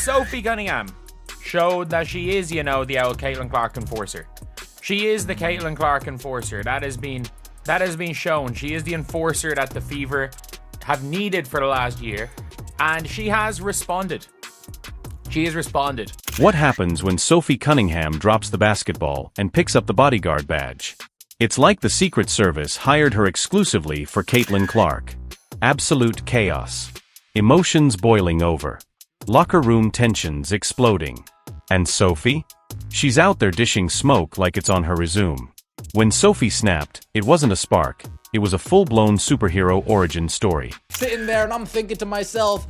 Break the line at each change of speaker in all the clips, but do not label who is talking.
Sophie Cunningham showed that she is, the old Caitlin Clark enforcer. She is the Caitlin Clark enforcer. That has been shown. She is the enforcer that the Fever have needed for the last year, and she has responded.
What happens when Sophie Cunningham drops the basketball and picks up the bodyguard badge? It's like the Secret Service hired her exclusively for Caitlin Clark. Absolute chaos. Emotions boiling over. Locker room tensions exploding. And Sophie? She's out there dishing smoke like it's on her resume. When Sophie snapped, it wasn't a spark. It was a full-blown superhero origin story.
Sitting there and I'm thinking to myself,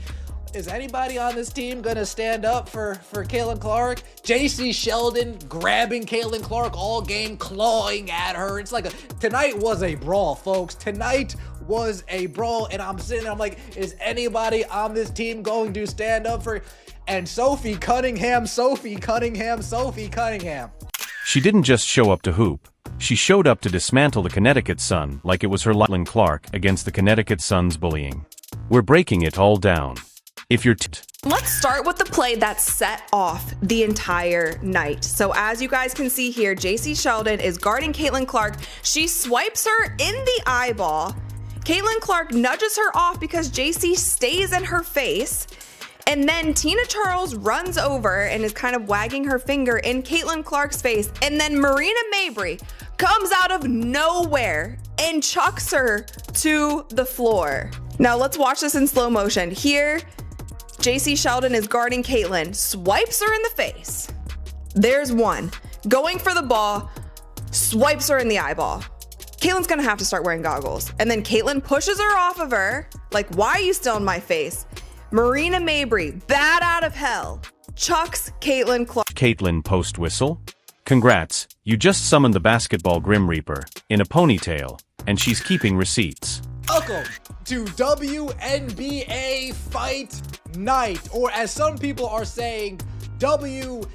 is anybody on this team gonna stand up for Caitlin Clark? JC Sheldon grabbing Caitlin Clark all game, clawing at her. It's like tonight was a brawl, folks. Tonight was a brawl, and I'm sitting there, I'm like, is anybody on this team going to stand up for? And Sophie Cunningham.
She didn't just show up to hoop. She showed up to dismantle the Connecticut Sun like it was her Caitlin Clark against the Connecticut Sun's bullying. We're breaking it all down. If you're
Let's start with the play that set off the entire night. So as you guys can see here, JC Sheldon is guarding Caitlin Clark. She swipes her in the eyeball. Caitlin Clark nudges her off because JC stays in her face. And then Tina Charles runs over and is kind of wagging her finger in Caitlin Clark's face. And then Marina Mabrey comes out of nowhere and chucks her to the floor. Now let's watch this in slow motion. Here, JC Sheldon is guarding Caitlin, swipes her in the face. There's one. Going for the ball, swipes her in the eyeball. Caitlin's gonna have to start wearing goggles. And then Caitlin pushes her off of her, like, why are you still in my face? Marina Mabrey, bat out of hell, chucks Caitlin Clark.
Caitlin post whistle? Congrats, you just summoned the basketball Grim Reaper in a ponytail, and she's keeping receipts.
Welcome to WNBA Fight Night, or as some people are saying, WNBA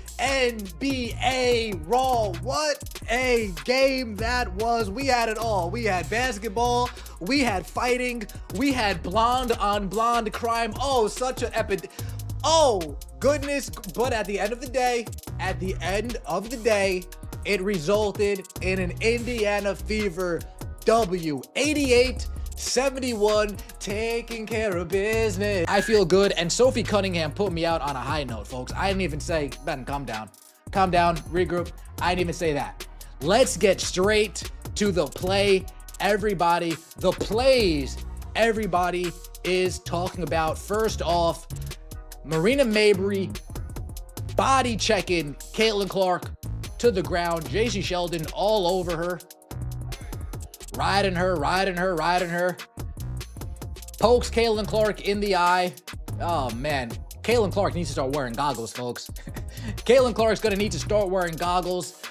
Raw. What a game that was. We had it all. We had basketball, we had fighting, we had blonde on blonde crime. Oh, such an epic. Oh, goodness. But at the end of the day, it resulted in an Indiana Fever W. 88-71, taking care of business. I feel good, and Sophie Cunningham put me out on a high note, folks. I didn't even say, Ben, calm down, regroup. I didn't even say that. Let's get straight to the play, everybody. The plays everybody is talking about. First off, Marina Mabrey body checking Caitlin Clark to the ground. JC Sheldon all over her. Riding her. Pokes Caitlin Clark in the eye. Oh, man. Caitlin Clark needs to start wearing goggles, folks. Caitlin Clark's going to need to start wearing goggles.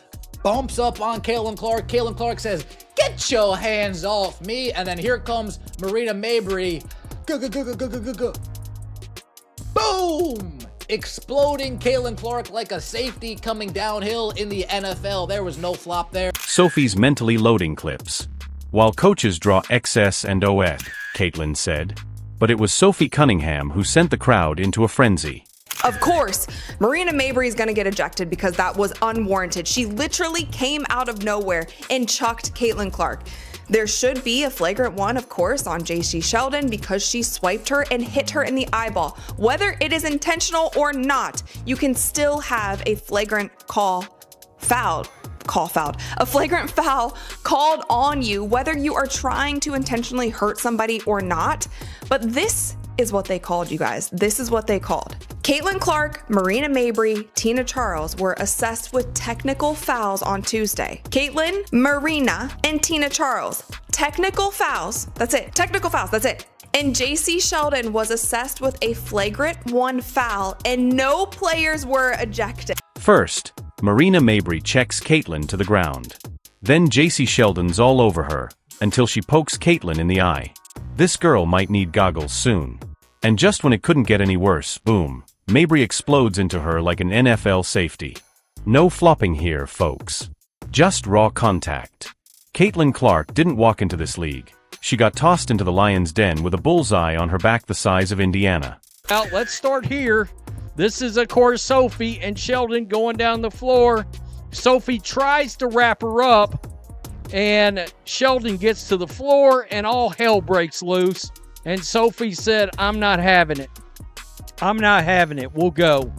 Bumps up on Caitlin Clark. Caitlin Clark says, get your hands off me. And then here comes Marina Mabrey. Boom! Exploding Caitlin Clark like a safety coming downhill in the NFL. There was no flop there.
Sophie's mentally loading clips. While coaches draw XS and OS, Caitlin said. But it was Sophie Cunningham who sent the crowd into a frenzy.
Of course, Marina Mabrey is going to get ejected because that was unwarranted. She literally came out of nowhere and chucked Caitlin Clark. There should be a flagrant one, of course, on JC Sheldon because she swiped her and hit her in the eyeball. Whether it is intentional or not, you can still have a flagrant a flagrant foul called on you, whether you are trying to intentionally hurt somebody or not. But this is what they called, you guys. This is what they called. Caitlin Clark, Marina Mabrey, Tina Charles were assessed with technical fouls on Tuesday. Caitlin, Marina, and Tina Charles. Technical fouls. That's it. Technical fouls. That's it. And JC Sheldon was assessed with a flagrant 1 foul, and no players were ejected.
First, Marina Mabrey checks Caitlin to the ground. Then JC Sheldon's all over her, until she pokes Caitlin in the eye. This girl might need goggles soon. And just when it couldn't get any worse, boom, Mabrey explodes into her like an NFL safety. No flopping here, folks. Just raw contact. Caitlin Clark didn't walk into this league. She got tossed into the lion's den with a bullseye on her back the size of Indiana.
Now, let's start here. This is, of course, Sophie and Sheldon going down the floor. Sophie tries to wrap her up, and Sheldon gets to the floor, and all hell breaks loose. And Sophie said, I'm not having it. I'm not having it. We'll go.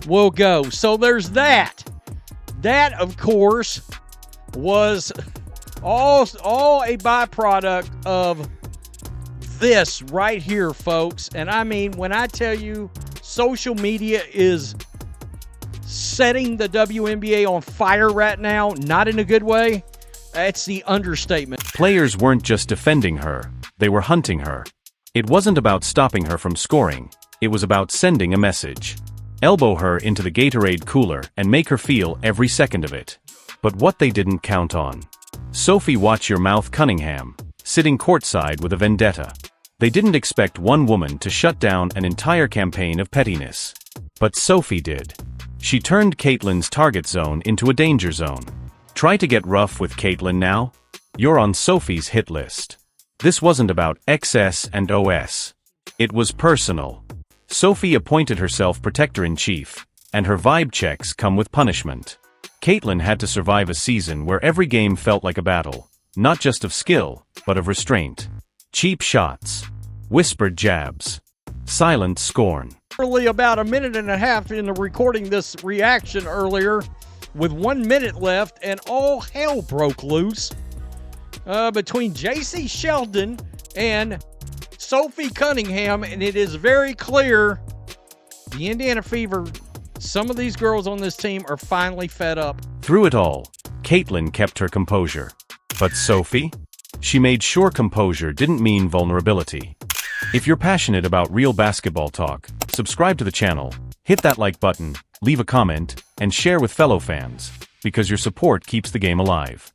We'll go. So there's that. That, of course, was all a byproduct of this right here, folks. And I mean, when I tell you social media is setting the WNBA on fire right now, not in a good way, that's the understatement.
Players weren't just defending her, they were hunting her. It wasn't about stopping her from scoring, it was about sending a message. Elbow her into the Gatorade cooler and make her feel every second of it. But what they didn't count on. Sophie Watch Your Mouth Cunningham, sitting courtside with a vendetta. They didn't expect one woman to shut down an entire campaign of pettiness. But Sophie did. She turned Caitlin's target zone into a danger zone. Try to get rough with Caitlin now? You're on Sophie's hit list. This wasn't about XS and OS. It was personal. Sophie appointed herself protector-in-chief, and her vibe checks come with punishment. Caitlin had to survive a season where every game felt like a battle, not just of skill, but of restraint. Cheap shots, whispered jabs, silent scorn.
Literally about a minute and a half into recording this reaction earlier, with 1 minute left, and all hell broke loose between JC Sheldon and Sophie Cunningham, and it is very clear the Indiana Fever, some of these girls on this team are finally fed up.
Through it all, Caitlin kept her composure. But Sophie? She made sure composure didn't mean vulnerability. If you're passionate about real basketball talk, subscribe to the channel, hit that like button, leave a comment, and share with fellow fans, because your support keeps the game alive.